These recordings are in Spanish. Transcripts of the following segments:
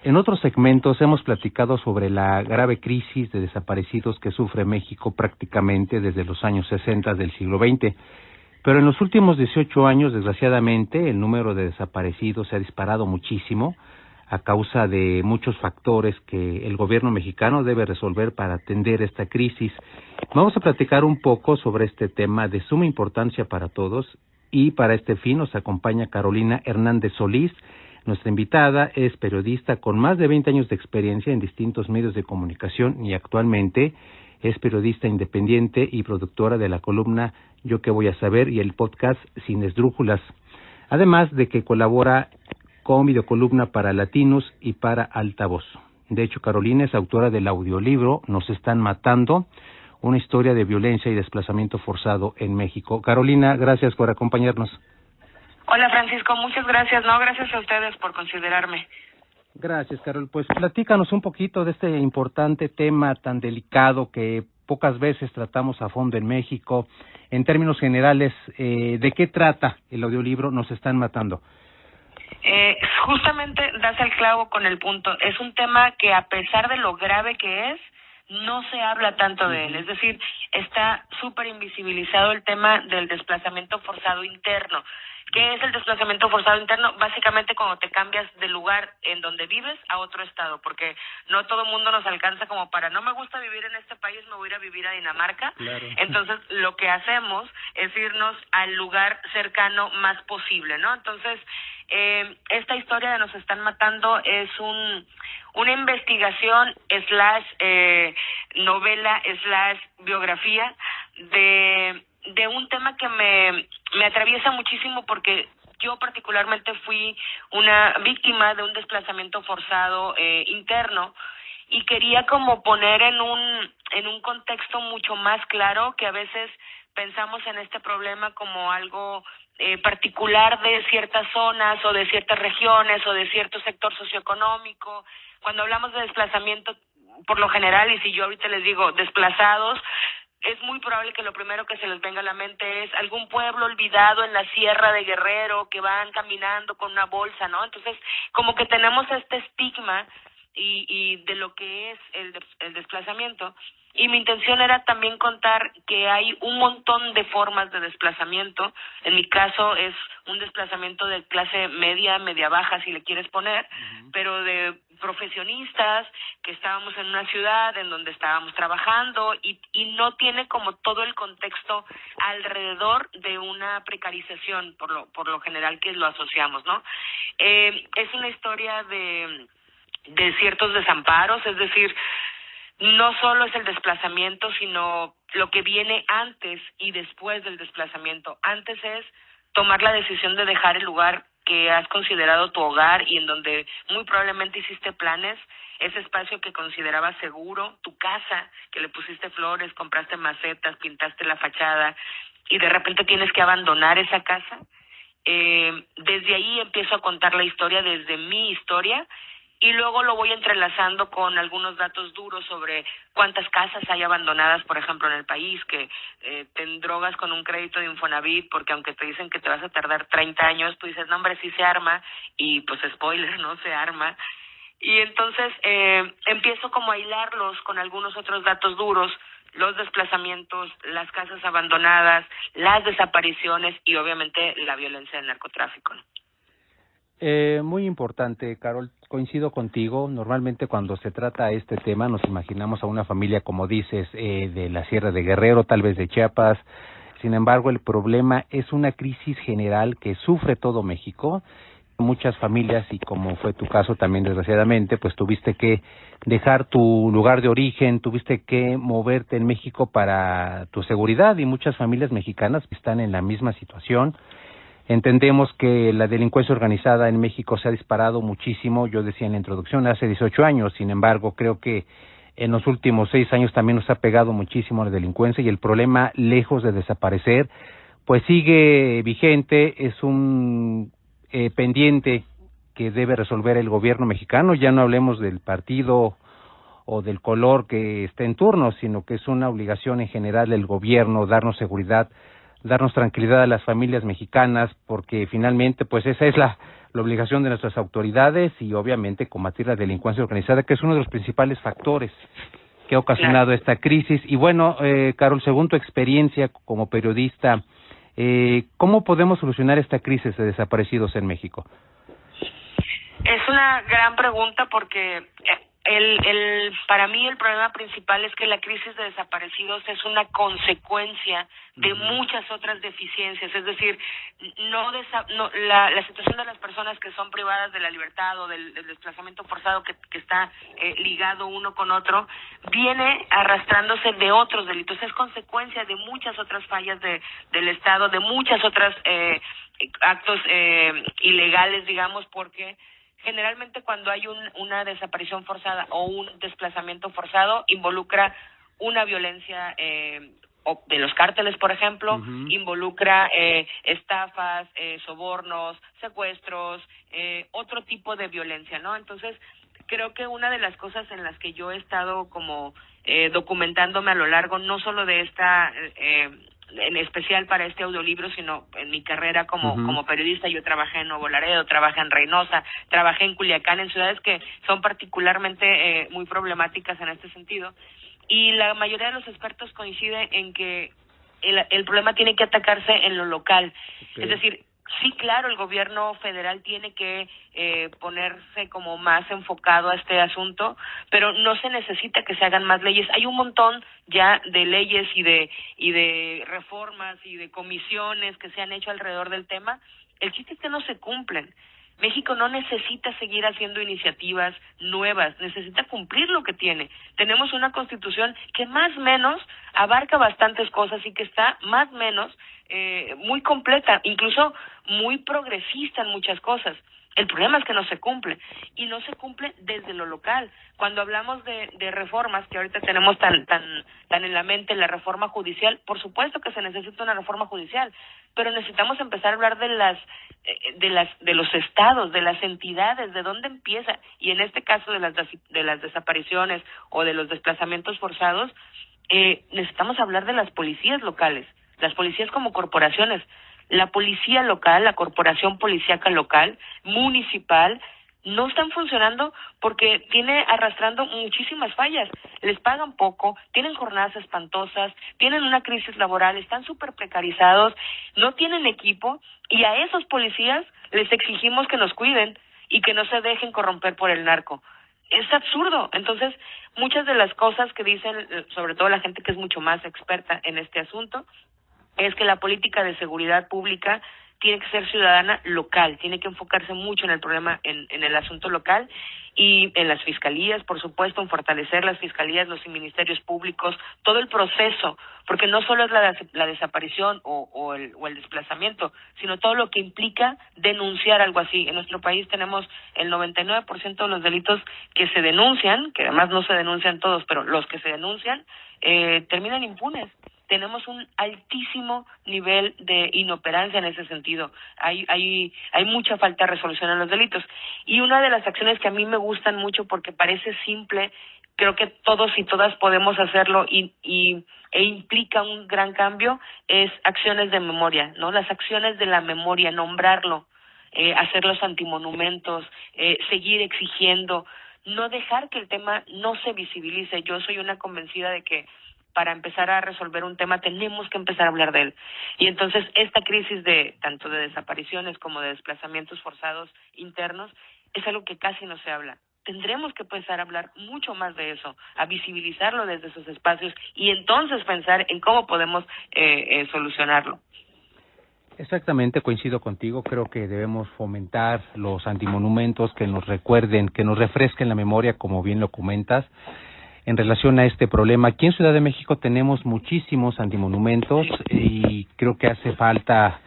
En otros segmentos hemos platicado sobre la grave crisis de desaparecidos que sufre México prácticamente desde los años 60 del siglo XX. Pero en los últimos 18 años, desgraciadamente, el número de desaparecidos se ha disparado muchísimo a causa de muchos factores que el gobierno mexicano debe resolver para atender esta crisis. Vamos a platicar un poco sobre este tema de suma importancia para todos y para este fin nos acompaña Carolina Hernández Solís. Nuestra invitada es periodista con más de 20 años de experiencia en distintos medios de comunicación y actualmente es periodista independiente y productora de la columna Yo qué voy a saber y el podcast Sin Esdrújulas. Además de que colabora con videocolumna para Latinos y para Altavoz. De hecho, Carolina es autora del audiolibro Nos están matando, una historia de violencia y desplazamiento forzado en México. Carolina, gracias por acompañarnos. Hola Francisco, muchas gracias. No, gracias a ustedes por considerarme. Gracias, Carol. Pues platícanos un poquito de este importante tema tan delicado que pocas veces tratamos a fondo en México. En términos generales, ¿de qué trata el audiolibro Nos están matando? Justamente das el clavo con el punto. Es un tema que a pesar de lo grave que es, no se habla tanto de él. Es decir, está súper invisibilizado el tema del desplazamiento forzado interno. ¿Qué es el desplazamiento forzado interno? Básicamente cuando te cambias de lugar en donde vives a otro estado, porque no todo el mundo nos alcanza como para, no me gusta vivir en este país, me voy a ir a vivir a Dinamarca. Claro. Entonces, lo que hacemos es irnos al lugar cercano más posible, ¿no? Entonces, esta historia de Nos están matando es una investigación / novela / biografía de un tema que me atraviesa muchísimo porque yo particularmente fui una víctima de un desplazamiento forzado interno y quería como poner en un contexto mucho más claro que a veces pensamos en este problema como algo particular de ciertas zonas o de ciertas regiones o de cierto sector socioeconómico. Cuando hablamos de desplazamiento, por lo general, y si yo ahorita les digo desplazados, es muy probable que lo primero que se les venga a la mente es algún pueblo olvidado en la Sierra de Guerrero que van caminando con una bolsa, ¿no? Entonces, como que tenemos este estigma y de lo que es el desplazamiento. Y mi intención era también contar que hay un montón de formas de desplazamiento. En mi caso es un desplazamiento de clase media, media baja, si le quieres poner, pero de profesionistas que estábamos en una ciudad en donde estábamos trabajando y no tiene como todo el contexto alrededor de una precarización, por lo general que lo asociamos, ¿no? Es una historia de ciertos desamparos, es decir, no solo es el desplazamiento, sino lo que viene antes y después del desplazamiento. Antes es tomar la decisión de dejar el lugar que has considerado tu hogar y en donde muy probablemente hiciste planes, ese espacio que considerabas seguro, tu casa, que le pusiste flores, compraste macetas, pintaste la fachada y de repente tienes que abandonar esa casa. Desde ahí empiezo a contar la historia, desde mi historia, y luego lo voy entrelazando con algunos datos duros sobre cuántas casas hay abandonadas, por ejemplo, en el país, que te endrogas con un crédito de Infonavit, porque aunque te dicen que te vas a tardar 30 años, tú dices, no hombre, sí se arma, y pues spoiler, no se arma. Y entonces empiezo como a hilarlos con algunos otros datos duros, los desplazamientos, las casas abandonadas, las desapariciones y obviamente la violencia del narcotráfico, ¿no? Muy importante, Carol, coincido contigo. Normalmente cuando se trata este tema nos imaginamos a una familia, como dices, de la Sierra de Guerrero, tal vez de Chiapas. Sin embargo, el problema es una crisis general que sufre todo México. Muchas familias, y como fue tu caso también desgraciadamente, pues tuviste que dejar tu lugar de origen, tuviste que moverte en México para tu seguridad y muchas familias mexicanas están en la misma situación. Entendemos que la delincuencia organizada en México se ha disparado muchísimo, yo decía en la introducción, hace 18 años, sin embargo, creo que en los últimos 6 años también nos ha pegado muchísimo la delincuencia y el problema, lejos de desaparecer, pues sigue vigente, es un pendiente que debe resolver el gobierno mexicano, ya no hablemos del partido o del color que esté en turno, sino que es una obligación en general del gobierno darnos seguridad darnos tranquilidad a las familias mexicanas, porque finalmente pues esa es la obligación de nuestras autoridades y obviamente combatir la delincuencia organizada, que es uno de los principales factores que ha ocasionado esta crisis. Y bueno, Carol, según tu experiencia como periodista, ¿cómo podemos solucionar esta crisis de desaparecidos en México? Es una gran pregunta porque para mí el problema principal es que la crisis de desaparecidos es una consecuencia de muchas otras deficiencias, es decir, la situación de las personas que son privadas de la libertad o del desplazamiento forzado que está ligado uno con otro, viene arrastrándose de otros delitos, es consecuencia de muchas otras fallas del Estado, de muchas otras actos ilegales, digamos, porque generalmente cuando hay una desaparición forzada o un desplazamiento forzado involucra una violencia de los cárteles, por ejemplo, involucra estafas, sobornos, secuestros, otro tipo de violencia, ¿no? Entonces, creo que una de las cosas en las que yo he estado como documentándome a lo largo, no solo de esta en especial para este audiolibro, sino en mi carrera como periodista. Yo trabajé en Nuevo Laredo, trabajé en Reynosa, trabajé en Culiacán, en ciudades que son particularmente muy problemáticas en este sentido, y la mayoría de los expertos coinciden en que el problema tiene que atacarse en lo local. Es decir, sí, claro, el gobierno federal tiene que ponerse como más enfocado a este asunto, pero no se necesita que se hagan más leyes. Hay un montón ya de leyes y de reformas y de comisiones que se han hecho alrededor del tema. El chiste es que no se cumplen. México no necesita seguir haciendo iniciativas nuevas, necesita cumplir lo que tiene. Tenemos una Constitución que más o menos abarca bastantes cosas y que está más o menos muy completa, incluso muy progresista en muchas cosas. El problema es que no se cumple, y no se cumple desde lo local. Cuando hablamos de reformas, que ahorita tenemos tan en la mente la reforma judicial, por supuesto que se necesita una reforma judicial, pero necesitamos empezar a hablar de los estados, de las entidades, de dónde empieza, y en este caso de las desapariciones o de los desplazamientos forzados, necesitamos hablar de las policías locales, las policías como corporaciones. La policía local, la corporación policíaca local, municipal, no están funcionando porque tiene arrastrando muchísimas fallas. Les pagan poco, tienen jornadas espantosas, tienen una crisis laboral, están súper precarizados, no tienen equipo, y a esos policías les exigimos que nos cuiden y que no se dejen corromper por el narco. Es absurdo. Entonces, muchas de las cosas que dicen, sobre todo la gente que es mucho más experta en este asunto, es que la política de seguridad pública tiene que ser ciudadana local, tiene que enfocarse mucho en el problema, en el asunto local, y en las fiscalías, por supuesto, en fortalecer las fiscalías, los ministerios públicos, todo el proceso, porque no solo es la desaparición o el desplazamiento, sino todo lo que implica denunciar algo así. En nuestro país tenemos el 99% de los delitos que se denuncian, que además no se denuncian todos, pero los que se denuncian terminan impunes. Tenemos un altísimo nivel de inoperancia en ese sentido. Hay mucha falta de resolución en los delitos. Y una de las acciones que a mí me gustan mucho porque parece simple, creo que todos y todas podemos hacerlo e implica un gran cambio, es acciones de memoria, ¿no? Las acciones de la memoria, nombrarlo, hacer los antimonumentos, seguir exigiendo, no dejar que el tema no se visibilice. Yo soy una convencida de que para empezar a resolver un tema tenemos que empezar a hablar de él. Y entonces esta crisis tanto de desapariciones como de desplazamientos forzados internos es algo que casi no se habla. Tendremos que empezar a hablar mucho más de eso, a visibilizarlo desde esos espacios y entonces pensar en cómo podemos solucionarlo. Exactamente, coincido contigo. Creo que debemos fomentar los antimonumentos que nos recuerden, que nos refresquen la memoria, como bien lo comentas. En relación a este problema, aquí en Ciudad de México tenemos muchísimos antimonumentos y creo que hace falta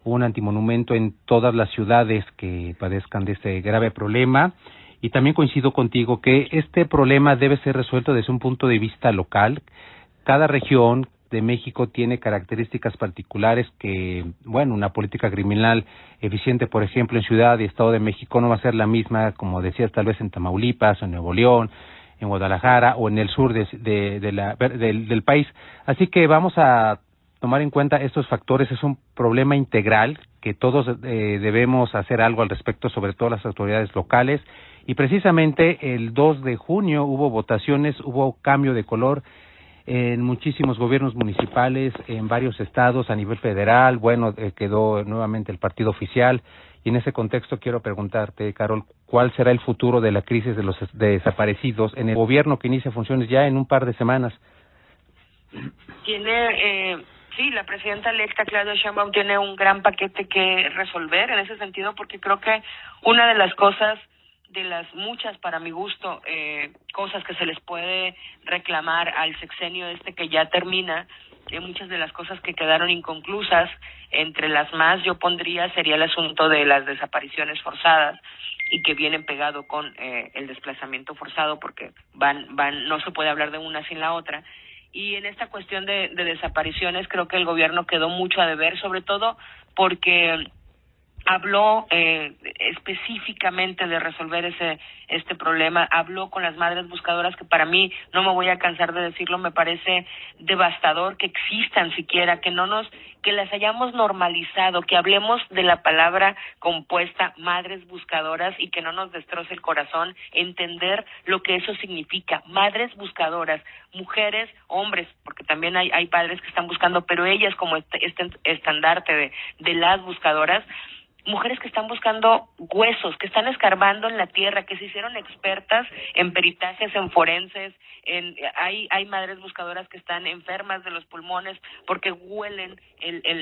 un antimonumento en todas las ciudades que padezcan de este grave problema. Y también coincido contigo que este problema debe ser resuelto desde un punto de vista local. Cada región de México tiene características particulares que, bueno, una política criminal eficiente, por ejemplo, en Ciudad y Estado de México no va a ser la misma, como decías, tal vez en Tamaulipas o en Nuevo León, en Guadalajara o en el sur del país. Así que vamos a tomar en cuenta estos factores. Es un problema integral que todos debemos hacer algo al respecto, sobre todo las autoridades locales. Y precisamente el 2 de junio hubo votaciones, hubo cambio de color en muchísimos gobiernos municipales, en varios estados, a nivel federal. Bueno, quedó nuevamente el partido oficial. Y en ese contexto quiero preguntarte, Carol, ¿cuál será el futuro de la crisis de los desaparecidos en el gobierno que inicia funciones ya en un par de semanas? Sí, la presidenta electa Claudia Sheinbaum tiene un gran paquete que resolver en ese sentido, porque creo que una de las cosas, de las muchas, para mi gusto, cosas que se les puede reclamar al sexenio que ya termina, muchas de las cosas que quedaron inconclusas, entre las más yo pondría sería el asunto de las desapariciones forzadas, y que vienen pegado con el desplazamiento forzado, porque no se puede hablar de una sin la otra. Y en esta cuestión de desapariciones creo que el gobierno quedó mucho a deber, sobre todo porque habló específicamente de resolver este problema, habló con las madres buscadoras, que para mí, no me voy a cansar de decirlo, me parece devastador que existan siquiera, que las hayamos normalizado, que hablemos de la palabra compuesta madres buscadoras y que no nos destroce el corazón entender lo que eso significa. Madres buscadoras, mujeres, hombres, porque también hay padres que están buscando, pero ellas como este estandarte de las buscadoras, mujeres que están buscando huesos, que están escarbando en la tierra, que se hicieron expertas en peritajes, en forenses, hay madres buscadoras que están enfermas de los pulmones porque huelen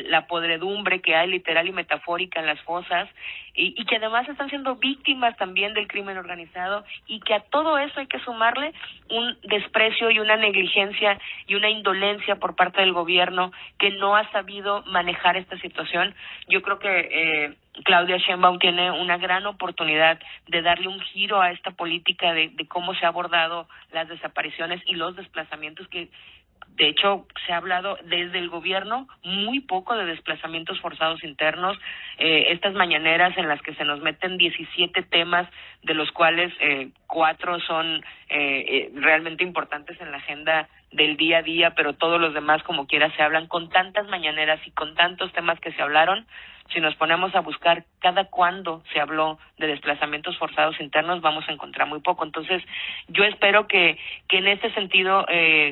la podredumbre que hay literal y metafórica en las fosas, y que además están siendo víctimas también del crimen organizado, y que a todo eso hay que sumarle un desprecio y una negligencia y una indolencia por parte del gobierno, que no ha sabido manejar esta situación. Yo creo que Claudia Sheinbaum tiene una gran oportunidad de darle un giro a esta política de cómo se ha abordado las desapariciones y los desplazamientos, que de hecho se ha hablado desde el gobierno muy poco de desplazamientos forzados internos. Estas mañaneras en las que se nos meten 17 temas, de los cuales 4 son realmente importantes en la agenda del día a día, pero todos los demás como quiera se hablan, con tantas mañaneras y con tantos temas que se hablaron. Si nos ponemos a buscar cada cuándo se habló de desplazamientos forzados internos, vamos a encontrar muy poco. Entonces, yo espero que en este sentido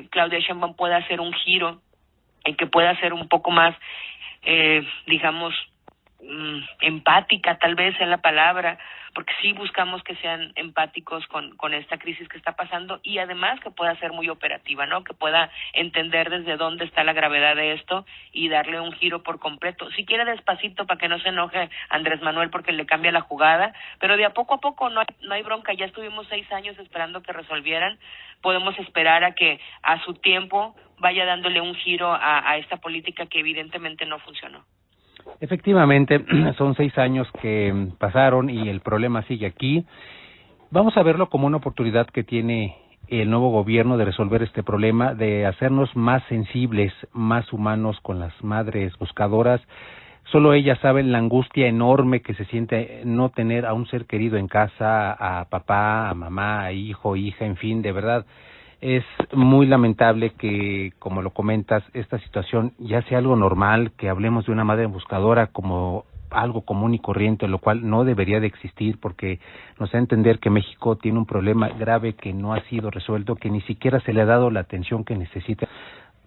Claudia Sheinbaum pueda hacer un giro, y que pueda ser un poco más, digamos, empática, tal vez sea la palabra, porque sí buscamos que sean empáticos con esta crisis que está pasando, y además que pueda ser muy operativa, ¿no? Que pueda entender desde dónde está la gravedad de esto y darle un giro por completo. Si quiere despacito, para que no se enoje Andrés Manuel porque le cambia la jugada, pero de a poco, no hay bronca. Ya estuvimos 6 años esperando que resolvieran, podemos esperar a que a su tiempo vaya dándole un giro a esta política que evidentemente no funcionó. Efectivamente, son 6 años que pasaron y el problema sigue aquí. Vamos a verlo como una oportunidad que tiene el nuevo gobierno de resolver este problema, de hacernos más sensibles, más humanos con las madres buscadoras. Solo ellas saben la angustia enorme que se siente no tener a un ser querido en casa, a papá, a mamá, a hijo, hija, en fin, de verdad. Es muy lamentable que, como lo comentas, esta situación ya sea algo normal, que hablemos de una madre buscadora como algo común y corriente, lo cual no debería de existir, porque nos da a entender que México tiene un problema grave que no ha sido resuelto, que ni siquiera se le ha dado la atención que necesita,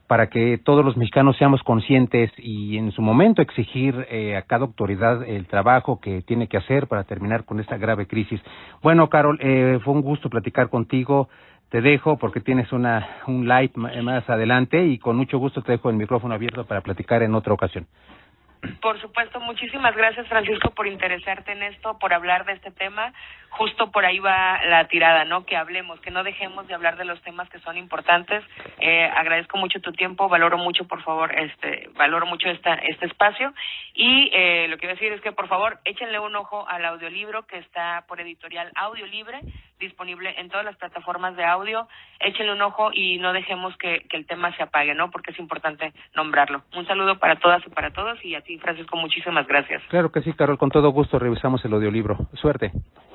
para que todos los mexicanos seamos conscientes y en su momento exigir a cada autoridad el trabajo que tiene que hacer para terminar con esta grave crisis. Bueno, Carol, fue un gusto platicar contigo. Te dejo porque tienes un live más adelante, y con mucho gusto te dejo el micrófono abierto para platicar en otra ocasión. Por supuesto, muchísimas gracias, Francisco, por interesarte en esto, por hablar de este tema. Justo por ahí va la tirada, ¿no? Que hablemos, que no dejemos de hablar de los temas que son importantes. Agradezco mucho tu tiempo, valoro mucho, por favor, valoro mucho este espacio. Y lo que iba a decir es que, por favor, échenle un ojo al audiolibro que está por Editorial Audio Libre, disponible en todas las plataformas de audio. Échenle un ojo y no dejemos que el tema se apague, ¿no? Porque es importante nombrarlo. Un saludo para todas y para todos, y a ti, Francisco, muchísimas gracias. Claro que sí, Carol, con todo gusto revisamos el audiolibro. Suerte.